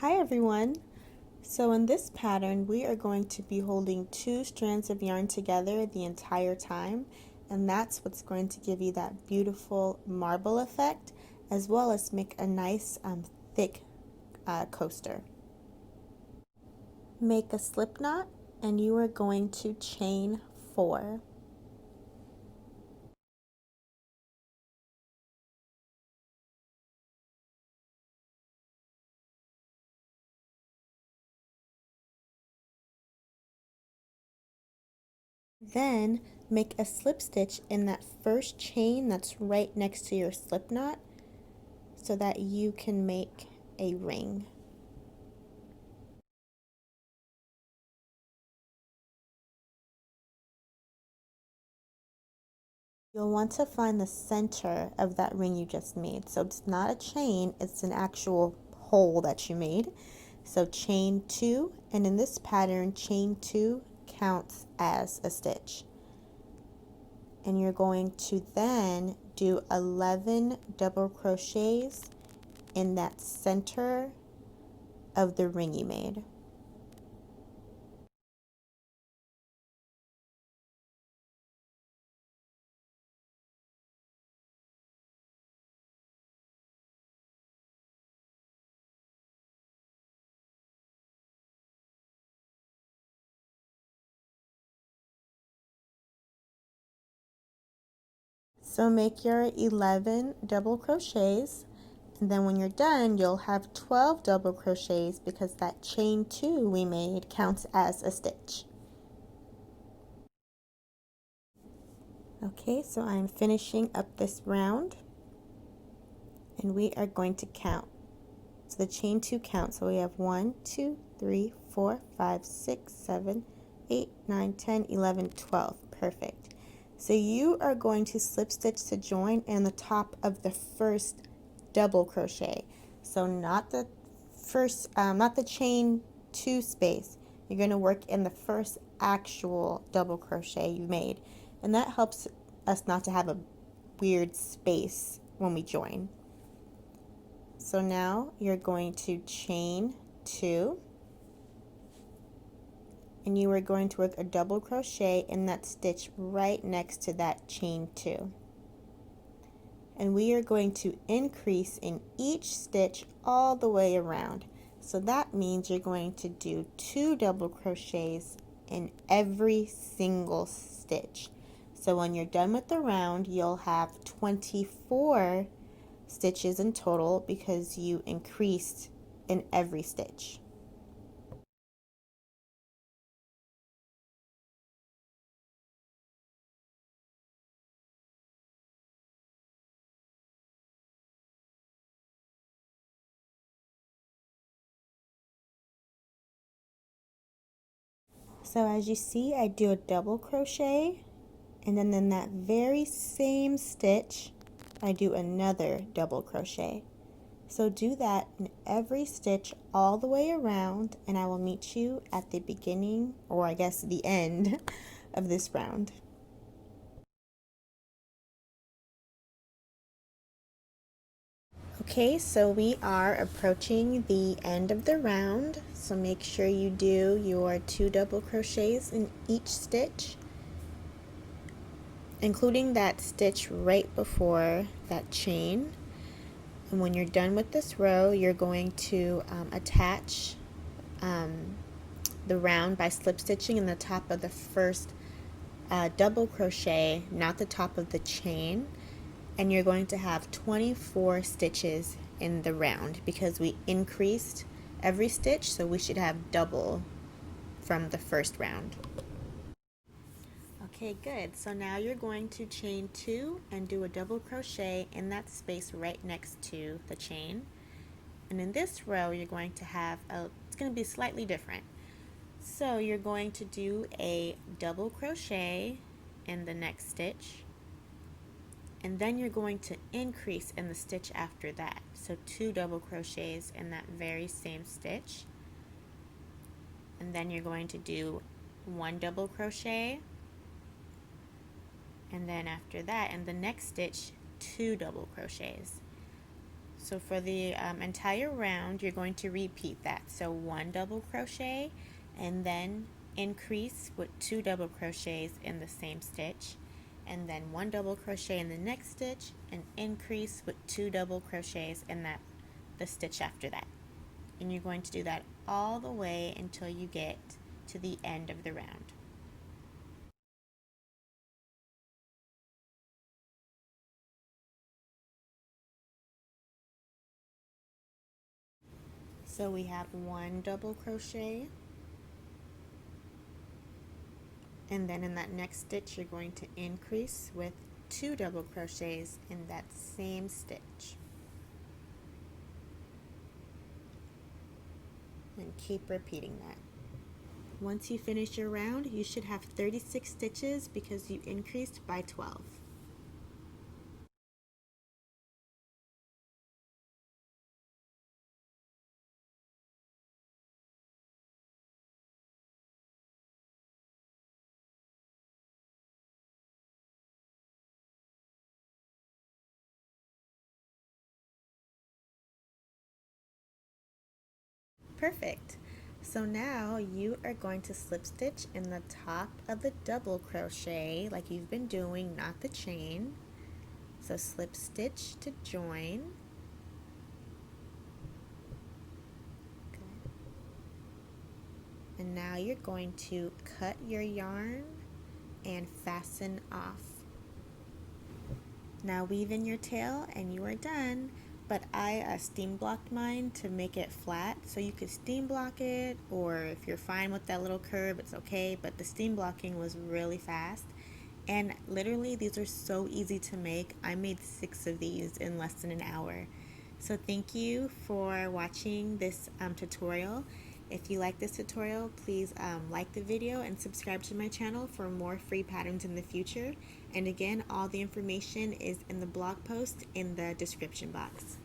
Hi everyone! So in this pattern we are going to be holding two strands of yarn together the entire time, and that's what's going to give you that beautiful marble effect as well as make a nice thick coaster. Make a slip knot and you are going to chain 4. Then make a slip stitch in that first chain that's right next to your slip knot so that you can make a ring. You'll want to find the center of that ring you just made. So it's not a chain, it's an actual hole that you made. So chain 2, and in this pattern, chain 2 counts as a stitch. And you're going to then do 11 double crochets in that center of the ring you made. So make your 11 double crochets, and then when you're done you'll have 12 double crochets because that chain 2 we made counts as a stitch. Okay, so I'm finishing up this round and we are going to count. So the chain 2 counts. So we have 1, 2, 3, 4, 5, 6, 7, 8, 9, 10, 11, 12. Perfect. So you are going to slip stitch to join in the top of the first double crochet. So not the first, not the chain 2 space. You're going to work in the first actual double crochet you made, and that helps us not to have a weird space when we join. So now you're going to chain 2, and you are going to work a double crochet in that stitch right next to that chain 2. And we are going to increase in each stitch all the way around. So that means you're going to do 2 double crochets in every single stitch. So when you're done with the round, you'll have 24 stitches in total because you increased in every stitch. So as you see, I do a double crochet, and then in that very same stitch I do another double crochet. So do that in every stitch all the way around, and I will meet you at the beginning, or I guess the end, of this round. Okay, so we are approaching the end of the round, so make sure you do your 2 double crochets in each stitch, including that stitch right before that chain. And when you're done with this row, you're going to attach the round by slip stitching in the top of the first double crochet, not the top of the chain, and you're going to have 24 stitches in the round because we increased every stitch, so we should have double from the first round. Okay, good. So now you're going to chain 2 and do a double crochet in that space right next to the chain. And in this row, you're going to have it's going to be slightly different. So you're going to do a double crochet in the next stitch, and then you're going to increase in the stitch after that. So 2 double crochets in that very same stitch, and then you're going to do 1 double crochet, and then after that in the next stitch 2 double crochets. So for the entire round, you're going to repeat that. So 1 double crochet and then increase with 2 double crochets in the same stitch, and then 1 double crochet in the next stitch and increase with 2 double crochets in the stitch after that. And you're going to do that all the way until you get to the end of the round. So we have 1 double crochet, and then in that next stitch you're going to increase with 2 double crochets in that same stitch. And keep repeating that. Once you finish your round, you should have 36 stitches because you increased by 12. Perfect. So now you are going to slip stitch in the top of the double crochet like you've been doing, not the chain. So slip stitch to join. Okay. And now you're going to cut your yarn and fasten off. Now weave in your tail and you are done. But I steam blocked mine to make it flat, so you could steam block it, or if you're fine with that little curve, it's okay, but the steam blocking was really fast. And literally, these are so easy to make. I made 6 of these in less than an hour. So thank you for watching this tutorial. If you like this tutorial, please like the video and subscribe to my channel for more free patterns in the future. And again, all the information is in the blog post in the description box.